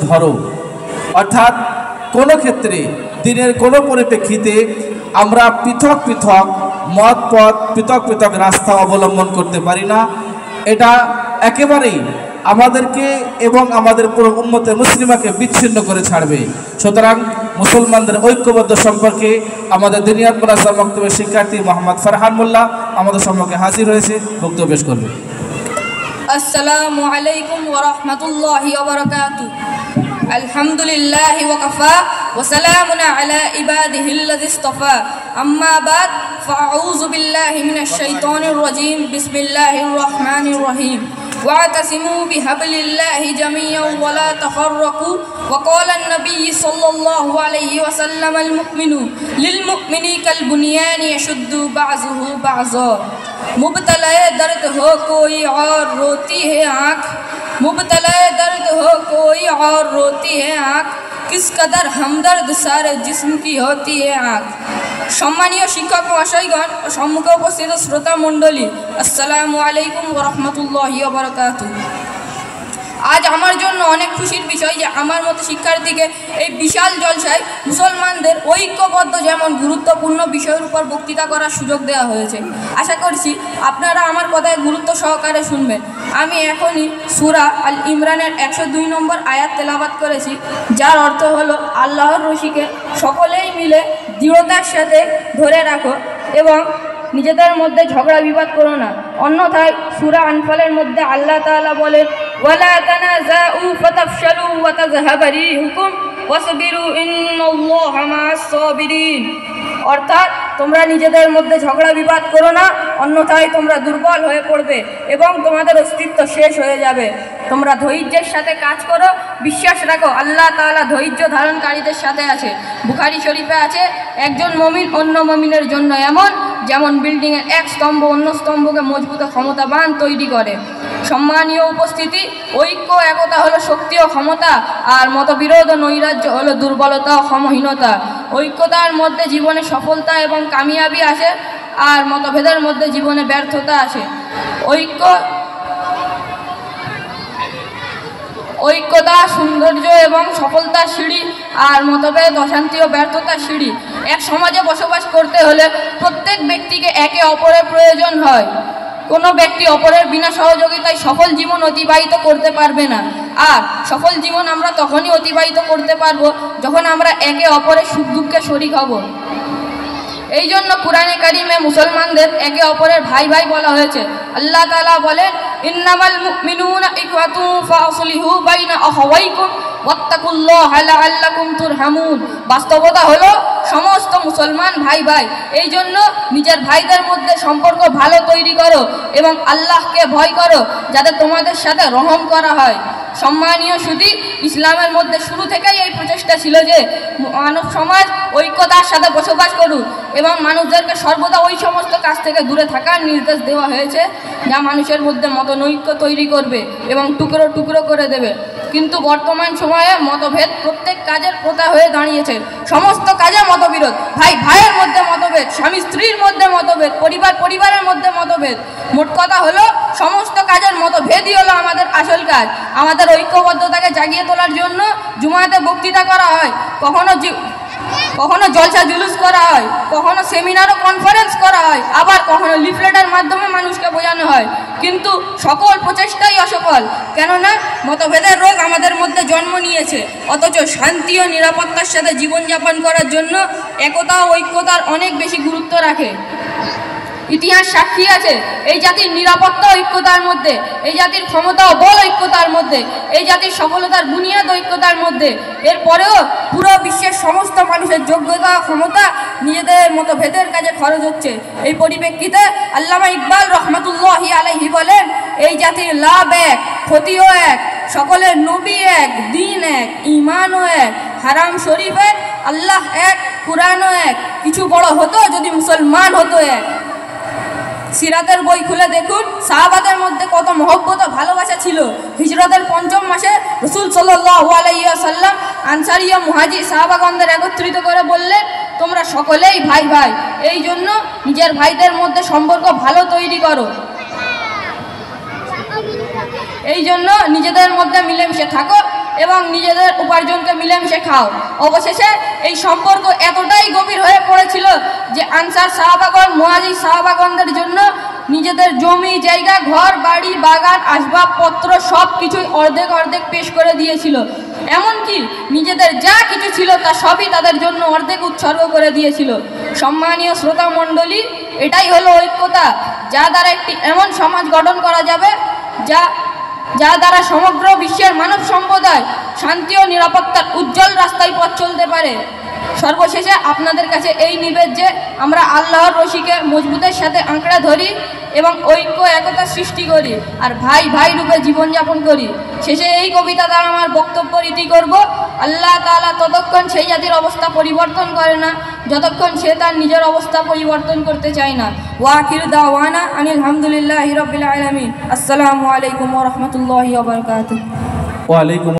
ধরো, অর্থাৎ কোনো ক্ষেত্রে দিনের কোনো পরিপ্রেক্ষিতে আমরা পৃথক পৃথক মত পথ পৃথক পৃথক রাস্তা অবলম্বন করতে পারি না। এটা একেবারেই আমাদেরকে এবং আমাদের পুরো উম্মতে মুসলিমাকে বিচ্ছিন্ন করে ছাড়বে। সুতরাং মুসলমানদের ঐক্যবদ্ধ সম্পর্কে আমাদের দিনিয়াত মাদ্রাসা মক্তবের শিক্ষার্থী মোহাম্মদ ফারহান মোল্লা আমাদের সম্মুখে হাজির হয়েছে, বক্তব্য পেশ করবে। আসসালামু আলাইকুম ওয়া রাহমাতুল্লাহি ওয়া বারাকাতুহু। আলহামদুলিল্লাহি ওয়া কাফা ওয়া সালামুন আলা ইবাদিহিল্লাযী ইসতাফা। আম্মা বাদ, ফাআউযু বিল্লাহি মিনাশ শাইতানির রাজীম। বিসমিল্লাহির রহমানির রহিম। واعتصموا بحبل الله جميعا ولا تفرقوا وقال النبي صلى الله عليه وسلم المؤمن للمؤمن كالبنيان يشد بعضه بعضا मुबतला दर्द हो कोई और रोती है आँख मुबतला दर्द हो कोई और रोती है आँख किस कदर हमदर्द सारे जिस्म की होती है आँख। सम्मानीय शिक्षक महाशयगण और सम्मुखे उपस्थित श्रोता मंडली, अस्सलामु आलैकुम वा रहमतुल्लाहि वा बाराकातुहू। আজ আমার জন্য অনেক খুশির বিষয় যে আমার মতো শিক্ষার্থীকে এই বিশাল জলসায় মুসলমানদের ঐক্যবদ্ধ যেমন গুরুত্বপূর্ণ বিষয়ের উপর বক্তৃতা করার সুযোগ দেওয়া হয়েছে। আশা করছি আপনারা আমার কথায় গুরুত্ব সহকারে শুনবেন। আমি এখনই সূরা আল ইমরানের 102 নম্বর আয়াত তেলাওয়াত করেছি, যার অর্থ হলো আল্লাহর রশিকে সকলেই মিলে দৃঢ়তার সাথে ধরে রাখো এবং নিজেদের মধ্যে ঝগড়া বিবাদ করো না, অন্যথায় সূরা আনফালের মধ্যে আল্লাহ তাআলা বলেন ওয়ালা তানাযাউ ফাতাফশালু ওয়া তাযহাবা রিহুকুম ওয়াসবিরু ইন্নাল্লাহা মা'আস সাবিরিন। অর্থাৎ তোমরা নিজেদের মধ্যে ঝগড়া বিবাদ করো না, অন্যথায় তোমরা দুর্বল হয়ে পড়বে এবং তোমাদের অস্তিত্ব শেষ হয়ে যাবে। তোমরা ধৈর্যের সাথে কাজ করো, বিশ্বাস রাখো আল্লাহ তাআলা ধৈর্য ধারণকারীদের সাথে আছে। বুখারী শরীফে আছে, একজন মুমিন অন্য মুমিনের জন্য এমন যেমন বিল্ডিংয়ের এক স্তম্ভ অন্য স্তম্ভকে মজবুত ক্ষমতাবান তৈরি করে। সম্মানীয় উপস্থিতি, ঐক্য একতা হলো শক্তি ও ক্ষমতা, আর মতবিরোধ ও নৈরাজ্য হলো দুর্বলতা ও ক্ষমহীনতা। ঐক্যতার মধ্যে জীবনে সফলতা এবং কামিয়াবি আসে, আর মতভেদের মধ্যে জীবনে ব্যর্থতা আসে। ঐক্যতা সৌন্দর্য এবং সফলতার সিঁড়ি, আর মতভেদ অশান্তি ও ব্যর্থতার সিঁড়ি। এক সমাজে বসবাস করতে হলে প্রত্যেক ব্যক্তিকে একে অপরের প্রয়োজন হয়। কোনো ব্যক্তি অপরের বিনা সহযোগিতায় সফল জীবন অতিবাহিত করতে পারবে না। আর সফল জীবন আমরা তখনই অতিবাহিত করতে পারবো যখন আমরা একে অপরের সুখ দুঃখে শরীক হব। এই জন্য কুরআনে কারিমে মুসলমানদের একে অপরের ভাই ভাই বলা হয়েছে। আল্লাহ তাআলা বলেন ইন্নামাল মুমিনুনা ইখওয়াতুন ফাসলিহু বাইনা আখাওয়াইকুম ওয়াত্তাকুল্লাহা লাআল্লাকুম তুরহামুন। বাস্তবতা হলো সমস্ত মুসলমান ভাই ভাই, এই জন্য নিজের ভাইদের মধ্যে সম্পর্ক ভালো তৈরি করো এবং আল্লাহকে ভয় করো যাতে তোমাদের সাথে রহম করা হয়। সম্মানীয় সুধী, ইসলামের মধ্যে শুরু থেকেই এই প্রচেষ্টা ছিল যে মানব সমাজ ঐক্যতার সাথে বসবাস করুক এবং মানুষদেরকে সর্বদা ওই সমস্ত কাজ থেকে দূরে থাকার নির্দেশ দেওয়া হয়েছে যা মানুষের মধ্যে মতনৈক্য তৈরি করবে এবং টুকরো টুকরো করে দেবে। কিন্তু বর্তমান সময়ে মতভেদ প্রত্যেক কাজের প্রথা হয়ে দাঁড়িয়েছে। সমস্ত কাজে মতবিরোধ, ভাই ভাইয়ের মধ্যে মতভেদ, স্বামী স্ত্রীর মধ্যে মতভেদ, পরিবার পরিবারের মধ্যে মতভেদ। মোট কথা হলো সমস্ত কাজের মতভেদই হলো আমাদের আসল কাজ। আমাদের ঐক্যবদ্ধতাকে জাগিয়ে তোলার জন্য জুমাতে বক্তৃতা করা হয়, কখনো জলসা জুলুস করা হয়, কখনো সেমিনার ও কনফারেন্স করা হয়, আবার কখনো লিফলেটের মাধ্যমে মানুষকে বোঝানো হয়। কিন্তু সকল প্রচেষ্টাই অসফল, কেননা মতভেদের রোগ আমাদের মধ্যে জন্ম নিয়েছে। অথচ শান্তি ও নিরাপত্তার সাথে জীবনযাপন করার জন্য একতা ও ঐক্যতার অনেক বেশি গুরুত্ব রাখে। ইতিহাস সাক্ষী আছে এই জাতির নিরাপত্তা ঐক্যতার মধ্যে, এই জাতির ক্ষমতা ও বল ঐক্যতার মধ্যে, এই জাতির সফলতার বুনিয়াদ ঐক্যতার মধ্যে। এরপরেও পুরো বিশ্বের সমস্ত মানুষের যোগ্যতা ও ক্ষমতা নিজেদের মতভেদের কাজে খরচ হচ্ছে। এই পরিপ্রেক্ষিতে আল্লামা ইকবাল রহমাতুল্লাহি আলাইহি বলেন, এই জাতির লাভ এক, ক্ষতিও এক, সকলের নবী এক, দিন এক, ঈমানও এক, হারাম শরীফ এক, আল্লাহ এক, কুরআনও এক। কিছু বড় হতো যদি মুসলমান হতো এক। সিরাতের বই খুলে দেখুন সাহাবাদের মধ্যে কত মহব্বত ও ভালোবাসা ছিল। হিজরতের ৫ম মাসে রাসূল সাল্লাল্লাহু আলাইহি ওয়াসাল্লাম আনসারী ও মুহাজির সাহাবাগণদের একত্রিত করে বললেন, তোমরা সকলেই ভাই ভাই, এই জন্য নিজের ভাইদের মধ্যে সম্পর্ক ভালো তৈরি করো। এই জন্য নিজেদের মধ্যে মিলেমিশে থাকো এবং নিজেদের উপার্জনকে মিলেমিশে খাও। অবশেষে এই সম্পর্ক এতটাই গভীর হয়ে পড়েছিল যে আনসার সাহাবাগণ মুহাজির সাহাবাগণদের জন্য নিজেদের জমি জায়গা ঘর বাড়ি বাগান আসবাবপত্র সব কিছুই অর্ধেক অর্ধেক পেশ করে দিয়েছিল। এমনকি নিজেদের যা কিছু ছিল তা সবই তাদের জন্য অর্ধেক উৎসর্গ করে দিয়েছিল। সম্মানীয় শ্রোতা মণ্ডলী, এটাই হলো ঐক্যতা, যা দ্বারা একটি এমন সমাজ গঠন করা যাবে যা দ্বারা সমগ্র বিশ্বের মানব সম্প্রদায় শান্তি ও নিরাপত্তার উজ্জ্বল রাস্তায় পথ চলতে পারে। সর্বশেষে আপনাদের কাছে এই নিবেদন যে আমরা আল্লাহর রশিকে মজবুতের সাথে আঁকড়ে ধরি এবং ঐক্য একতা সৃষ্টি করি আর ভাই ভাই রূপে জীবনযাপন করি। শেষে এই কবিতা দ্বারা আমার বক্তব্য রীতি করব, আল্লাহ তাআলা ততক্ষণ সেই জাতির অবস্থা পরিবর্তন করে না যতক্ষণ সে তার নিজের অবস্থা পরিবর্তন করতে চায় না। ওয়া আখিরু দাওয়ানা আনিল হামদুলিল্লাহি রাব্বিল আলামিন। আসসালামু আলাইকুম ওয়া রাহমাতুল্লাহি ওয়া বারাকাতুহু। ওয়া আলাইকুম